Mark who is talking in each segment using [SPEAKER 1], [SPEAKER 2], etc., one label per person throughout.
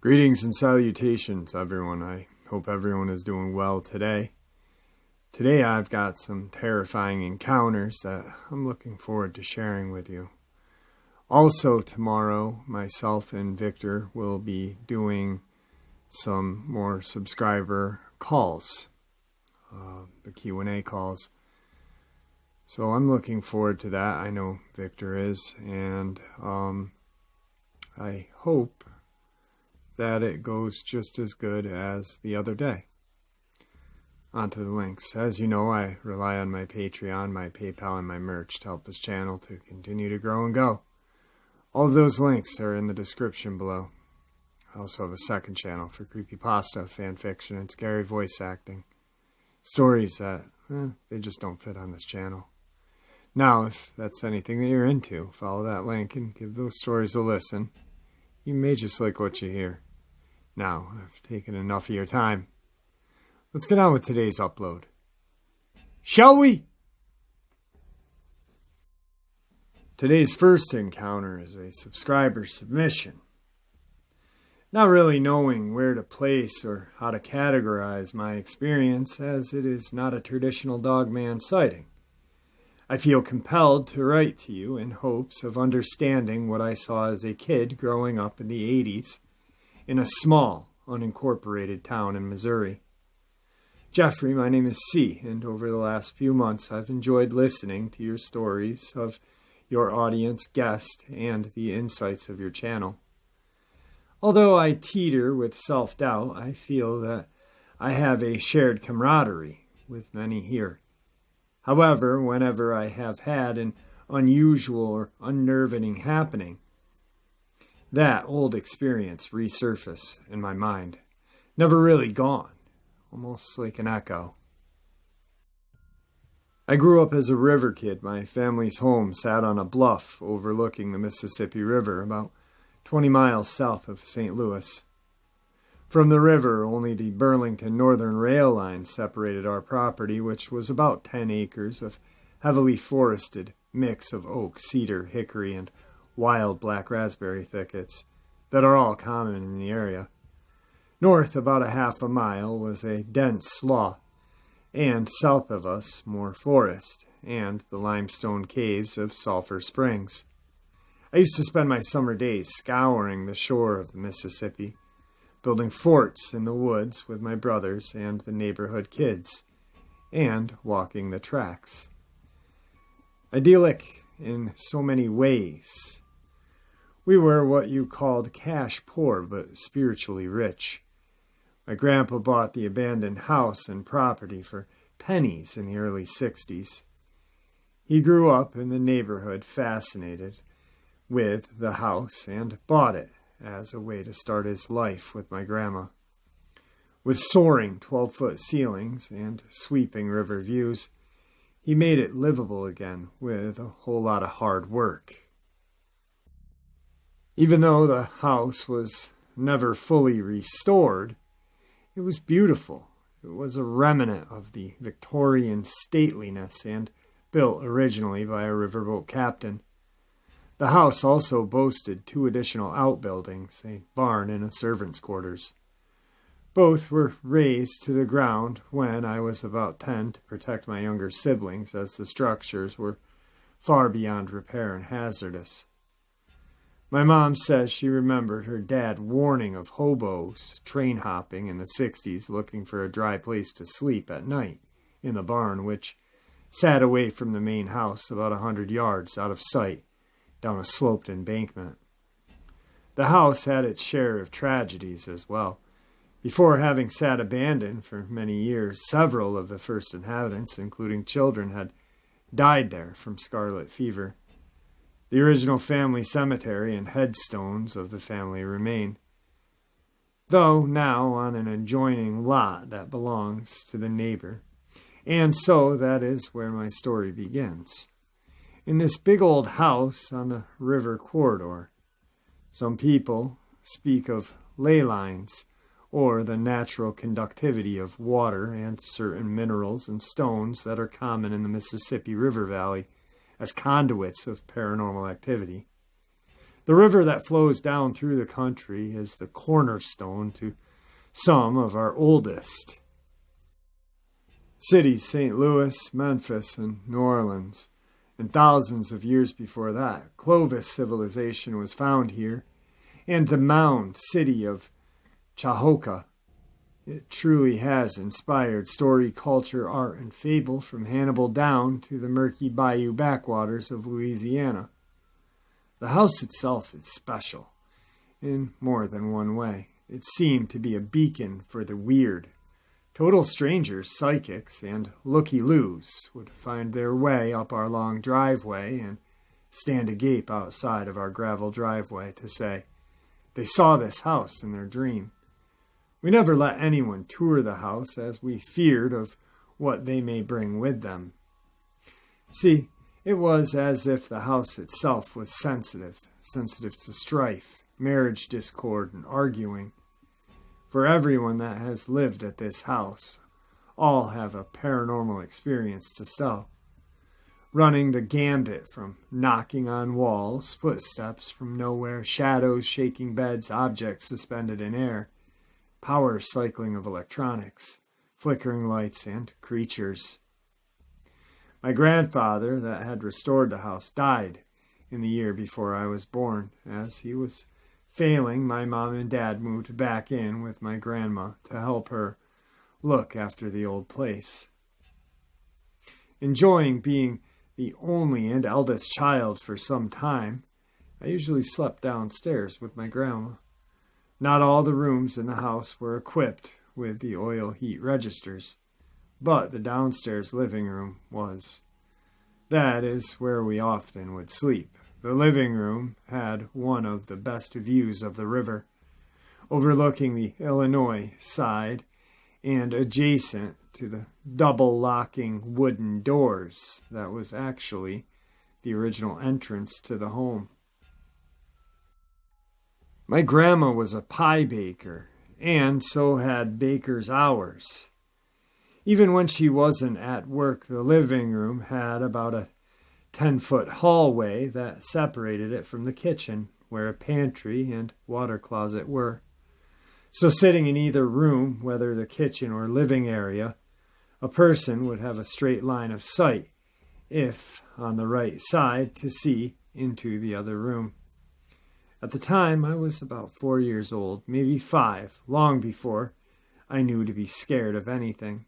[SPEAKER 1] Greetings and salutations, everyone. I hope everyone is doing well today. Today I've got some terrifying encounters that I'm looking forward to sharing with you. Also tomorrow, myself and Victor will be doing some more subscriber calls, the Q&A calls. So I'm looking forward to that. I know Victor is, and I hope that it goes just as good as the other day. On to the links. As you know, I rely on my Patreon, my PayPal, and my merch to help this channel to continue to grow and go. All of those links are in the description below. I also have a second channel for creepypasta, fanfiction, and scary voice acting. Stories that, they just don't fit on this channel. Now, if that's anything that you're into, follow that link and give those stories a listen. You may just like what you hear. Now, I've taken enough of your time. Let's get on with today's upload. Shall we? Today's first encounter is a subscriber submission. Not really knowing where to place or how to categorize my experience, as it is not a traditional Dogman sighting. I feel compelled to write to you in hopes of understanding what I saw as a kid growing up in the 80s in a small, unincorporated town in Missouri. Jeffrey, my name is C, and over the last few months I've enjoyed listening to your stories of your audience, guest, and the insights of your channel. Although I teeter with self-doubt, I feel that I have a shared camaraderie with many here. However, whenever I have had an unusual or unnerving happening, that old experience resurfaces in my mind, never really gone, almost like an echo. I grew up as a river kid. My family's home sat on a bluff overlooking the Mississippi River, about 20 miles south of St. Louis. From the river, only the Burlington Northern Rail Line separated our property, which was about 10 acres of heavily forested mix of oak, cedar, hickory, and wild black raspberry thickets that are all common in the area. North, about a half a mile, was a dense slough, and south of us, more forest, and the limestone caves of Sulphur Springs. I used to spend my summer days scouring the shore of the Mississippi, building forts in the woods with my brothers and the neighborhood kids, and walking the tracks. Idyllic in so many ways. We were what you called cash poor, but spiritually rich. My grandpa bought the abandoned house and property for pennies in the early 60s. He grew up in the neighborhood, fascinated with the house, and bought it as a way to start his life with my grandma. With soaring 12-foot ceilings and sweeping river views, he made it livable again with a whole lot of hard work. Even though the house was never fully restored, it was beautiful. It was a remnant of the Victorian stateliness and built originally by a riverboat captain. The house also boasted 2 additional outbuildings, a barn and a servant's quarters. Both were razed to the ground when I was about 10 to protect my younger siblings, as the structures were far beyond repair and hazardous. My mom says she remembered her dad warning of hobos train hopping in the 60s looking for a dry place to sleep at night in the barn, which sat away from the main house about 100 yards out of sight down a sloped embankment. The house had its share of tragedies as well. Before having sat abandoned for many years, several of the first inhabitants, including children, had died there from scarlet fever. The original family cemetery and headstones of the family remain, though now on an adjoining lot that belongs to the neighbor. And so that is where my story begins. In this big old house on the river corridor, some people speak of ley lines or the natural conductivity of water and certain minerals and stones that are common in the Mississippi River Valley as conduits of paranormal activity. The river that flows down through the country is the cornerstone to some of our oldest cities, St. Louis, Memphis, and New Orleans. And thousands of years before that, Clovis civilization was found here, and the mound city of Chahoka. It truly has inspired story, culture, art, and fable from Hannibal down to the murky bayou backwaters of Louisiana. The house itself is special in more than one way. It seemed to be a beacon for the weird. Total strangers, psychics, and looky-loos would find their way up our long driveway and stand agape outside of our gravel driveway to say they saw this house in their dream. We never let anyone tour the house as we feared of what they may bring with them. See, it was as if the house itself was sensitive to strife, marriage discord, and arguing. For everyone that has lived at this house, all have a paranormal experience to tell. Running the gambit from knocking on walls, footsteps from nowhere, shadows shaking beds, objects suspended in air, power cycling of electronics, flickering lights, and creatures. My grandfather that had restored the house died in the year before I was born. As he was failing, my mom and dad moved back in with my grandma to help her look after the old place. Enjoying being the only and eldest child for some time, I usually slept downstairs with my grandma. Not all the rooms in the house were equipped with the oil heat registers, but the downstairs living room was. That is where we often would sleep. The living room had one of the best views of the river, overlooking the Illinois side and adjacent to the double-locking wooden doors that was actually the original entrance to the home. My grandma was a pie baker, and so had baker's hours. Even when she wasn't at work, the living room had about a 10-foot hallway that separated it from the kitchen, where a pantry and water closet were. So sitting in either room, whether the kitchen or living area, a person would have a straight line of sight, if on the right side, to see into the other room. At the time, I was about 4 years old, maybe 5, long before I knew to be scared of anything.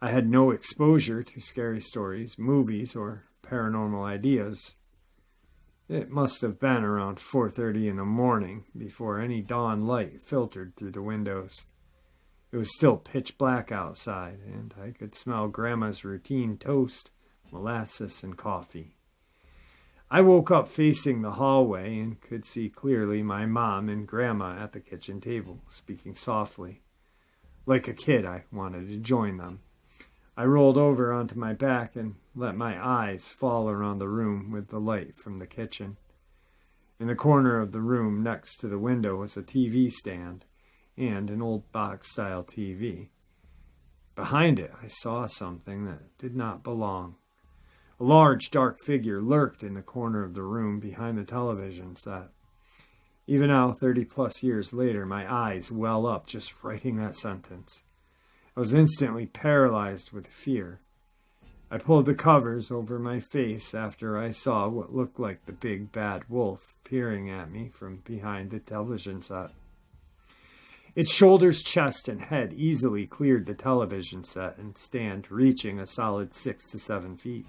[SPEAKER 1] I had no exposure to scary stories, movies, or paranormal ideas. It must have been around 4:30 in the morning before any dawn light filtered through the windows. It was still pitch black outside, and I could smell Grandma's routine toast, molasses, and coffee. I woke up facing the hallway and could see clearly my mom and Grandma at the kitchen table, speaking softly. Like a kid, I wanted to join them. I rolled over onto my back and let my eyes fall around the room with the light from the kitchen. In the corner of the room next to the window was a TV stand and an old box-style TV. Behind it, I saw something that did not belong. A large, dark figure lurked in the corner of the room behind the television set. Even now, 30-plus years later, my eyes well up just writing that sentence. I was instantly paralyzed with fear. I pulled the covers over my face after I saw what looked like the big bad wolf peering at me from behind the television set. Its shoulders, chest, and head easily cleared the television set and stand, reaching a solid 6 to 7 feet.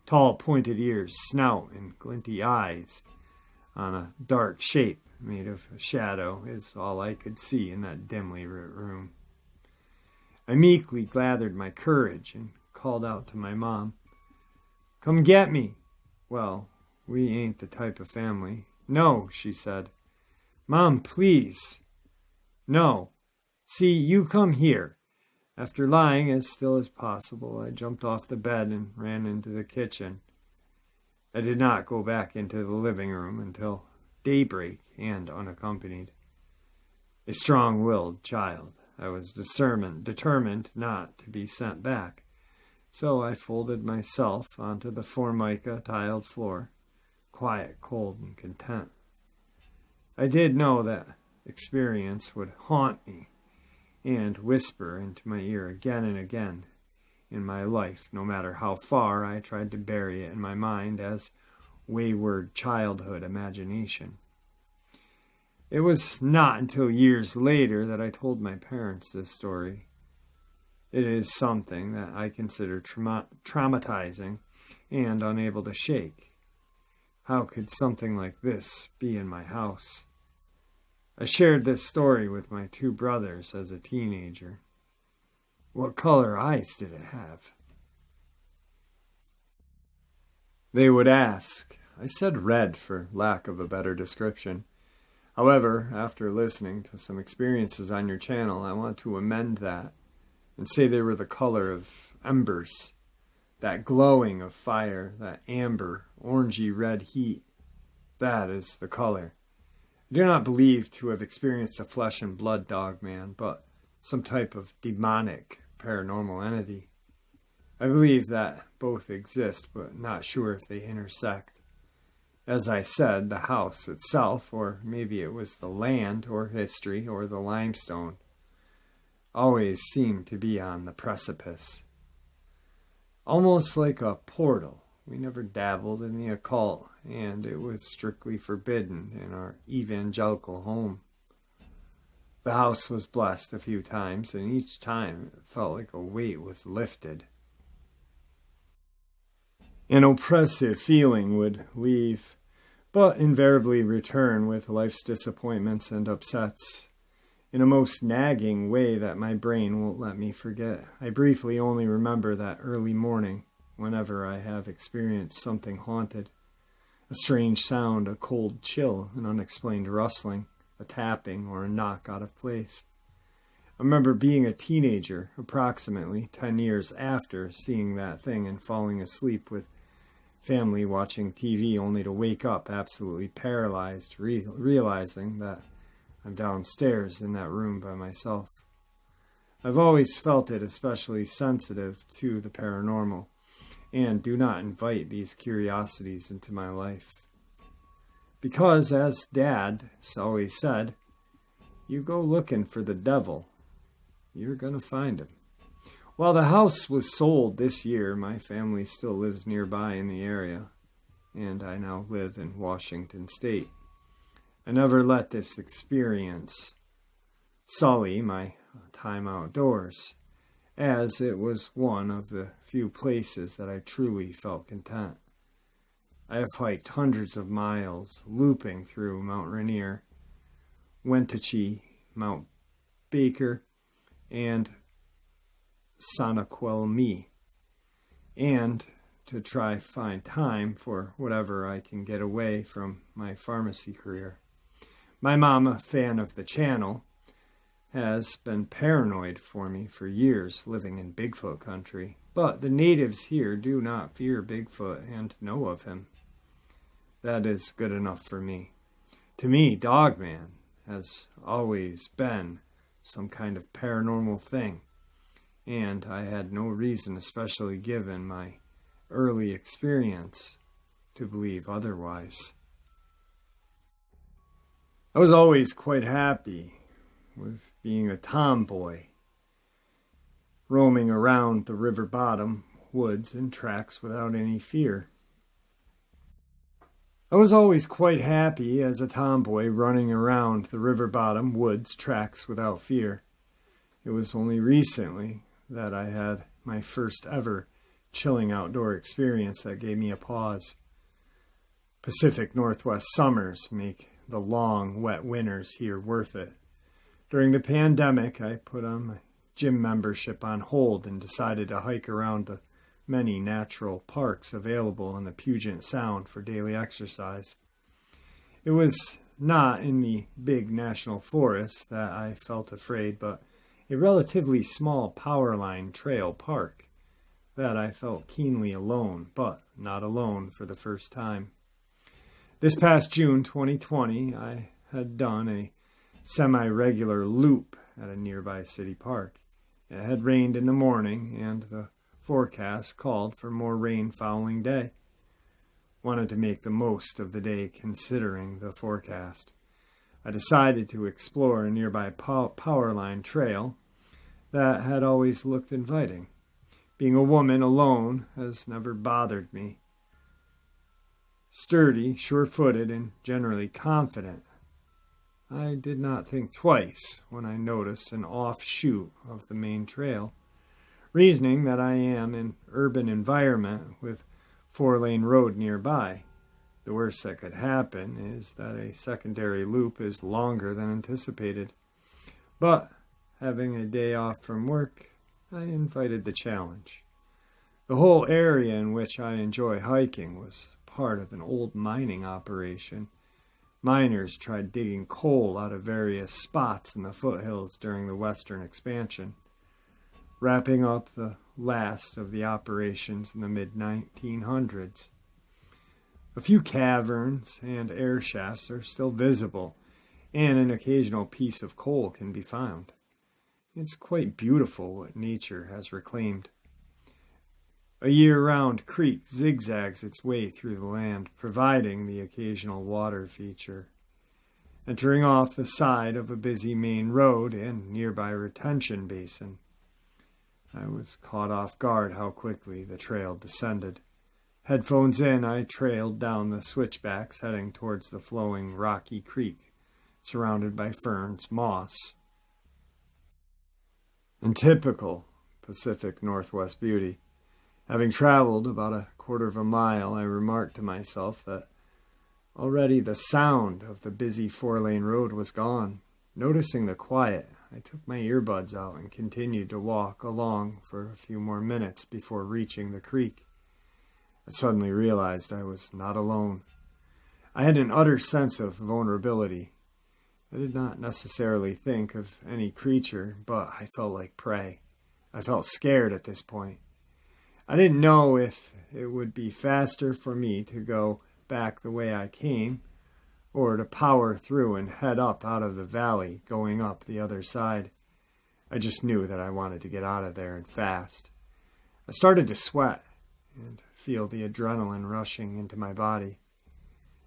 [SPEAKER 1] Tall, pointed ears, snout, and glinty eyes on a dark shape made of shadow is all I could see in that dimly lit room. I meekly gathered my courage and called out to my mom, "Come get me." Well, we ain't the type of family. "No," she said. "Mom, please." "No. See, you come here." After lying as still as possible, I jumped off the bed and ran into the kitchen. I did not go back into the living room until daybreak and unaccompanied. A strong-willed child, I was determined not to be sent back, so I folded myself onto the formica tiled floor, quiet, cold, and content. I did know that experience would haunt me and whisper into my ear again and again in my life, no matter how far I tried to bury it in my mind as wayward childhood imagination. It was not until years later that I told my parents this story. It is something that I consider traumatizing and unable to shake. How could something like this be in my house? I shared this story with my two brothers as a teenager. What color eyes did it have? They would ask. I said red for lack of a better description. However, after listening to some experiences on your channel, I want to amend that and say they were the color of embers, that glowing of fire, that amber, orangey red heat. That is the color. I do not believe to have experienced a flesh and blood dogman, but some type of demonic paranormal entity. I believe that both exist, but not sure if they intersect. As I said, the house itself, or maybe it was the land, or history, or the limestone, always seemed to be on the precipice. Almost like a portal. We never dabbled in the occult, and it was strictly forbidden in our evangelical home. The house was blessed a few times, and each time it felt like a weight was lifted. An oppressive feeling would leave, but invariably return with life's disappointments and upsets in a most nagging way that my brain won't let me forget. I briefly only remember that early morning whenever I have experienced something haunted. A strange sound, a cold chill, an unexplained rustling, a tapping, or a knock out of place. I remember being a teenager, approximately 10 years after seeing that thing and falling asleep with family watching TV, only to wake up absolutely paralyzed, realizing that I'm downstairs in that room by myself. I've always felt it especially sensitive to the paranormal, and do not invite these curiosities into my life. Because, as Dad always said, you go looking for the devil, you're going to find him. While the house was sold this year, my family still lives nearby in the area, and I now live in Washington State. I never let this experience sully my time outdoors, as it was one of the few places that I truly felt content. I have hiked hundreds of miles, looping through Mount Rainier, Wenatchee, Mount Baker, and Snoqualmie, and to try find time for whatever I can get away from my pharmacy career. My mom, a fan of the channel, has been paranoid for me for years living in Bigfoot country, but the natives here do not fear Bigfoot and know of him. That is good enough for me. To me, Dogman has always been some kind of paranormal thing, and I had no reason, especially given my early experience, to believe otherwise. I was always quite happy with being a tomboy, roaming around the river bottom, woods, and tracks without any fear. I was always quite happy as a tomboy running around the river bottom, woods, tracks without fear. It was only recently that I had my first ever chilling outdoor experience that gave me a pause. Pacific Northwest summers make the long, wet winters here worth it. During the pandemic, I put on my gym membership on hold and decided to hike around the many natural parks available in the Puget Sound for daily exercise. It was not in the big national forest that I felt afraid, but a relatively small power line trail park that I felt keenly alone, but not alone for the first time. This past June 2020, I had done a semi-regular loop at a nearby city park. It had rained in the morning, and the forecast called for more rain following day. Wanted to make the most of the day considering the forecast. I decided to explore a nearby power line trail that had always looked inviting. Being a woman alone has never bothered me. Sturdy, sure-footed, and generally confident, I did not think twice when I noticed an offshoot of the main trail, reasoning that I am in an urban environment with four-lane road nearby. The worst that could happen is that a secondary loop is longer than anticipated. But, having a day off from work, I invited the challenge. The whole area in which I enjoy hiking was part of an old mining operation. Miners tried digging coal out of various spots in the foothills during the western expansion, wrapping up the last of the operations in the mid-1900s. A few caverns and air shafts are still visible, and an occasional piece of coal can be found. It's quite beautiful what nature has reclaimed. A year-round creek zigzags its way through the land, providing the occasional water feature. Entering off the side of a busy main road and nearby retention basin, I was caught off guard how quickly the trail descended. Headphones in, I trailed down the switchbacks heading towards the flowing rocky creek, surrounded by ferns, moss. In typical Pacific Northwest beauty, having traveled about a quarter of a mile, I remarked to myself that already the sound of the busy four-lane road was gone. Noticing the quiet, I took my earbuds out and continued to walk along for a few more minutes before reaching the creek. I suddenly realized I was not alone. I had an utter sense of vulnerability. I did not necessarily think of any creature, but I felt like prey. I felt scared at this point. I didn't know if it would be faster for me to go back the way I came, or to power through and head up out of the valley, going up the other side. I just knew that I wanted to get out of there and fast. I started to sweat and feel the adrenaline rushing into my body.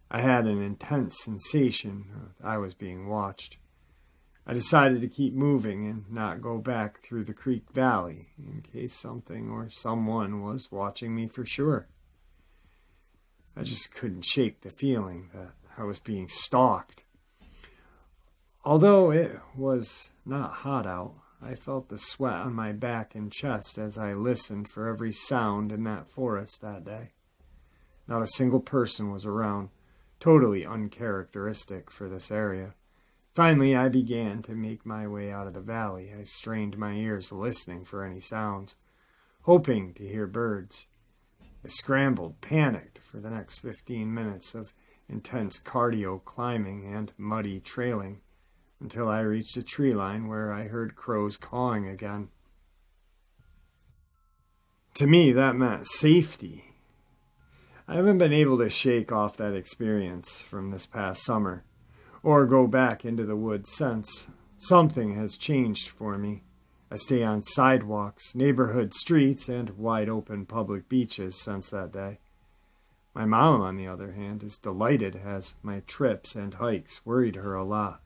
[SPEAKER 1] I had an intense sensation that I was being watched. I decided to keep moving and not go back through the creek valley in case something or someone was watching me for sure. I just couldn't shake the feeling that I was being stalked. Although it was not hot out, I felt the sweat on my back and chest as I listened for every sound in that forest that day. Not a single person was around, totally uncharacteristic for this area. Finally, I began to make my way out of the valley. I strained my ears listening for any sounds, hoping to hear birds. I scrambled, panicked for the next 15 minutes of intense cardio climbing and muddy trailing, until I reached a tree line where I heard crows cawing again. To me, that meant safety. I haven't been able to shake off that experience from this past summer, or go back into the woods since. Something has changed for me. I stay on sidewalks, neighborhood streets, and wide-open public beaches since that day. My mom, on the other hand, is delighted as my trips and hikes worried her a lot.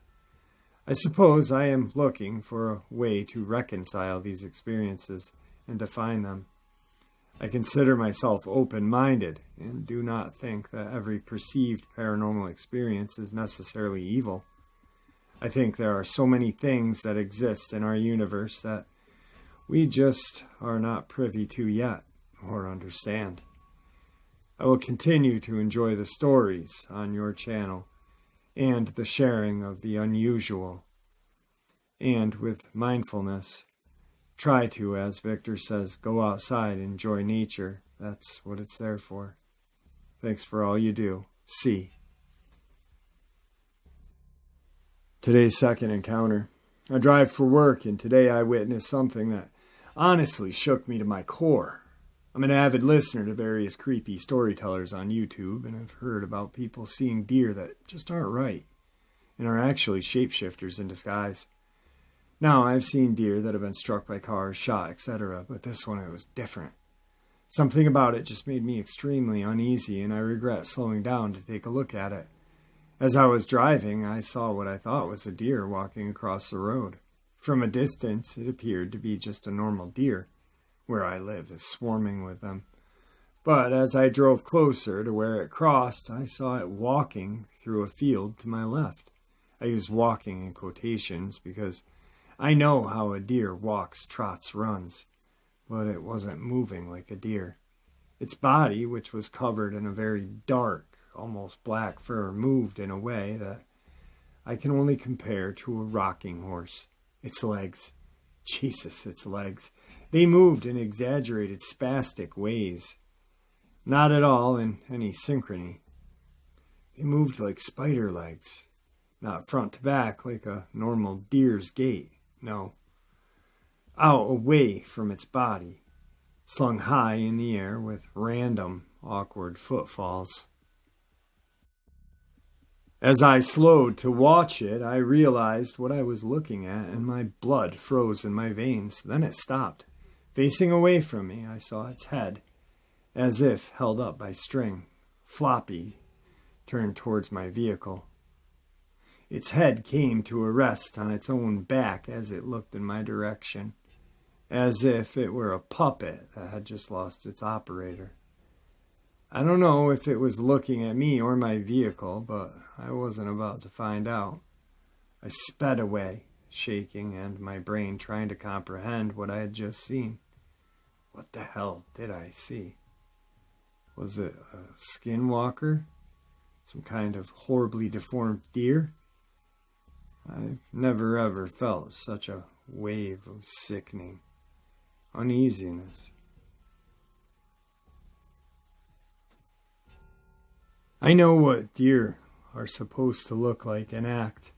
[SPEAKER 1] I suppose I am looking for a way to reconcile these experiences and define them. I consider myself open-minded and do not think that every perceived paranormal experience is necessarily evil. I think there are so many things that exist in our universe that we just are not privy to yet or understand. I will continue to enjoy the stories on your channel and the sharing of the unusual. And with mindfulness, try to, as Victor says, go outside and enjoy nature. That's what it's there for. Thanks for all you do. C. Today's second encounter. I drive for work, and today I witnessed something that honestly shook me to my core. I'm an avid listener to various creepy storytellers on YouTube, and I've heard about people seeing deer that just aren't right. and are actually shapeshifters in disguise. Now, I've seen deer that have been struck by cars, shot, etc., but this one, it was different. Something about it just made me extremely uneasy, and I regret slowing down to take a look at it. As I was driving, I saw what I thought was a deer walking across the road. From a distance, it appeared to be just a normal deer. Where I live is swarming with them. But as I drove closer to where it crossed, I saw it walking through a field to my left. I use walking in quotations because I know how a deer walks, trots, runs, but it wasn't moving like a deer. Its body, which was covered in a very dark, almost black fur, moved in a way that I can only compare to a rocking horse. Its legs, Jesus, its legs, they moved in exaggerated, spastic ways, not at all in any synchrony. They moved like spider legs, not front to back like a normal deer's gait, no. Out away from its body, slung high in the air with random, awkward footfalls. As I slowed to watch it, I realized what I was looking at, and my blood froze in my veins. Then it stopped. Facing away from me, I saw its head, as if held up by string, floppy, turned towards my vehicle. Its head came to a rest on its own back as it looked in my direction, as if it were a puppet that had just lost its operator. I don't know if it was looking at me or my vehicle, but I wasn't about to find out. I sped away, shaking, and my brain trying to comprehend what I had just seen. What the hell did I see? Was it a skinwalker? Some kind of horribly deformed deer? I've never ever felt such a wave of sickening uneasiness. I know what deer are supposed to look like and act,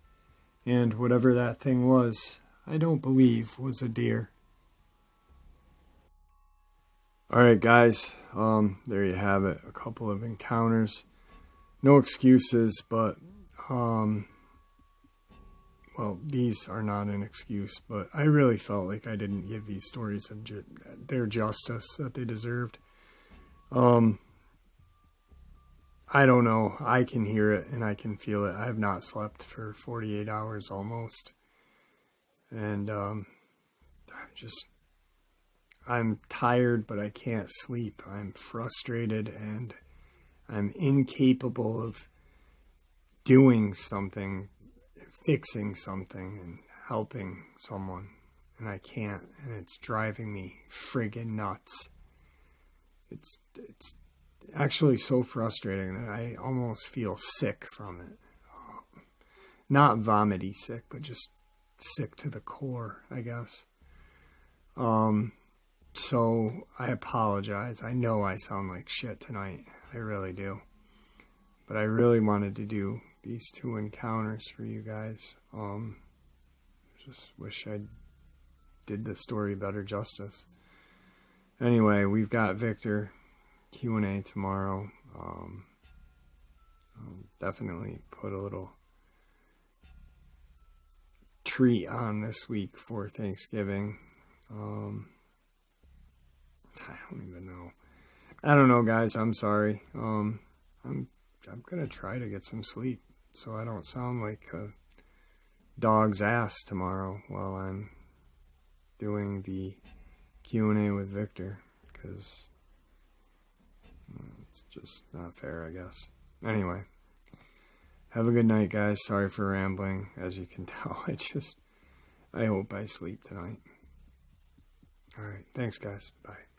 [SPEAKER 1] and whatever that thing was, I don't believe was a deer. Alright guys, there you have it, a couple of encounters. No excuses, but, well, these are not an excuse, but I really felt like I didn't give these stories their justice that they deserved. I don't know. I can hear it and I can feel it. I have not slept for 48 hours almost. And I'm tired, but I can't sleep. I'm frustrated and I'm incapable of doing something, fixing something and helping someone. And I can't. And it's driving me friggin' nuts. It's actually so frustrating that I almost feel sick from it. Not vomity sick, but just sick to the core, I guess. So I apologize. I know I sound like shit tonight. I really do. But I really wanted to do these 2 encounters for you guys. Just wish I did the story better justice. Anyway, we've got Victor Q&A tomorrow. I'll definitely put a little treat on this week for Thanksgiving. I don't even know. I don't know, guys. I'm sorry. I'm gonna try to get some sleep so I don't sound like a dog's ass tomorrow while I'm doing the Q&A with Victor, because it's just not fair, I guess. Anyway, have a good night, guys. Sorry for rambling. As you can tell, I hope I sleep tonight. Alright, thanks, guys. Bye.